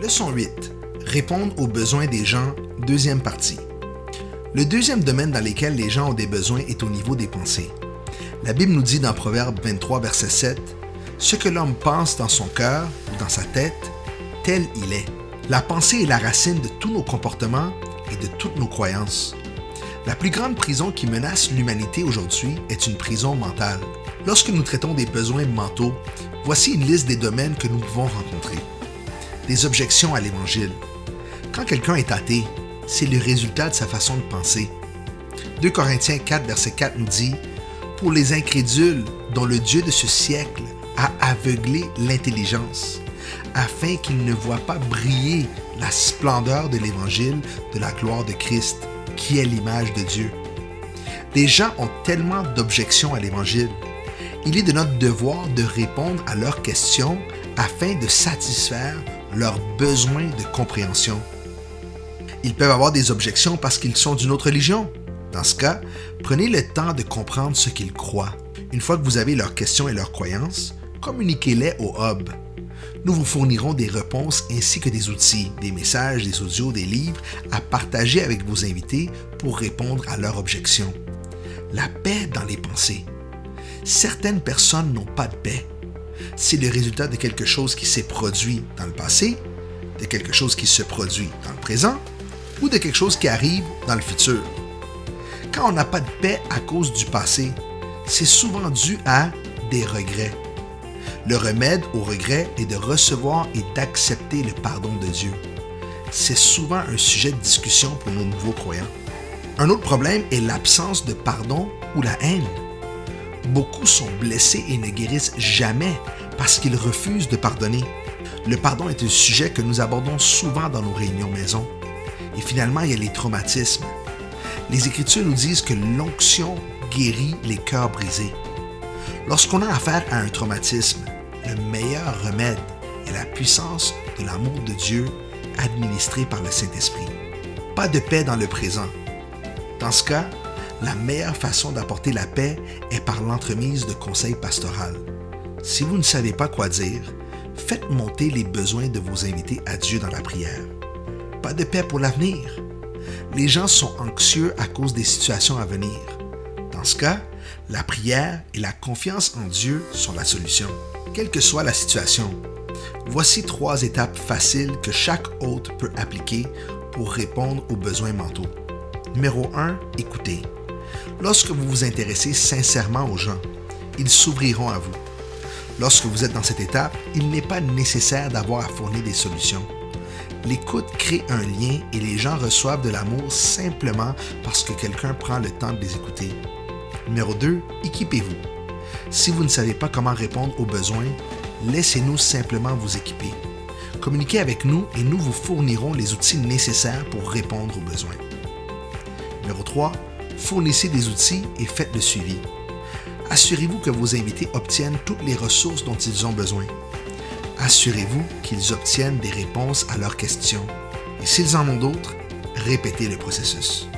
Leçon 8. Répondre aux besoins des gens, deuxième partie. Le deuxième domaine dans lequel les gens ont des besoins est au niveau des pensées. La Bible nous dit dans Proverbe 23, verset 7, « Ce que l'homme pense dans son cœur ou dans sa tête, tel il est. » La pensée est la racine de tous nos comportements et de toutes nos croyances. La plus grande prison qui menace l'humanité aujourd'hui est une prison mentale. Lorsque nous traitons des besoins mentaux, voici une liste des domaines que nous pouvons rencontrer. Des objections à l'Évangile. Quand quelqu'un est athée, c'est le résultat de sa façon de penser. 2 Corinthiens 4, verset 4 nous dit « Pour les incrédules dont le Dieu de ce siècle a aveuglé l'intelligence, afin qu'ils ne voient pas briller la splendeur de l'Évangile de la gloire de Christ, qui est l'image de Dieu. » Les gens ont tellement d'objections à l'Évangile. Il est de notre devoir de répondre à leurs questions afin de satisfaire leurs besoins de compréhension. Ils peuvent avoir des objections parce qu'ils sont d'une autre religion. Dans ce cas, prenez le temps de comprendre ce qu'ils croient. Une fois que vous avez leurs questions et leurs croyances, communiquez-les au Hub. Nous vous fournirons des réponses ainsi que des outils, des messages, des audios, des livres à partager avec vos invités pour répondre à leurs objections. La paix dans les pensées. Certaines personnes n'ont pas de paix. C'est le résultat de quelque chose qui s'est produit dans le passé, de quelque chose qui se produit dans le présent ou de quelque chose qui arrive dans le futur. Quand on n'a pas de paix à cause du passé, c'est souvent dû à des regrets. Le remède au regret est de recevoir et d'accepter le pardon de Dieu. C'est souvent un sujet de discussion pour nos nouveaux croyants. Un autre problème est l'absence de pardon ou la haine. Beaucoup sont blessés et ne guérissent jamais parce qu'ils refusent de pardonner. Le pardon est un sujet que nous abordons souvent dans nos réunions maison. Et finalement, il y a les traumatismes. Les Écritures nous disent que l'onction guérit les cœurs brisés. Lorsqu'on a affaire à un traumatisme, le meilleur remède est la puissance de l'amour de Dieu administré par le Saint-Esprit. Pas de paix dans le présent. Dans ce cas, la meilleure façon d'apporter la paix est par l'entremise de conseils pastoraux. Si vous ne savez pas quoi dire, faites monter les besoins de vos invités à Dieu dans la prière. Pas de paix pour l'avenir. Les gens sont anxieux à cause des situations à venir. Dans ce cas, la prière et la confiance en Dieu sont la solution. Quelle que soit la situation, voici 3 étapes faciles que chaque hôte peut appliquer pour répondre aux besoins mentaux. Numéro 1, écoutez. Lorsque vous vous intéressez sincèrement aux gens, ils s'ouvriront à vous. Lorsque vous êtes dans cette étape, il n'est pas nécessaire d'avoir à fournir des solutions. L'écoute crée un lien et les gens reçoivent de l'amour simplement parce que quelqu'un prend le temps de les écouter. Numéro 2, équipez-vous. Si vous ne savez pas comment répondre aux besoins, laissez-nous simplement vous équiper. Communiquez avec nous et nous vous fournirons les outils nécessaires pour répondre aux besoins. Numéro 3, fournissez des outils et faites le suivi. Assurez-vous que vos invités obtiennent toutes les ressources dont ils ont besoin. Assurez-vous qu'ils obtiennent des réponses à leurs questions. Et s'ils en ont d'autres, répétez le processus.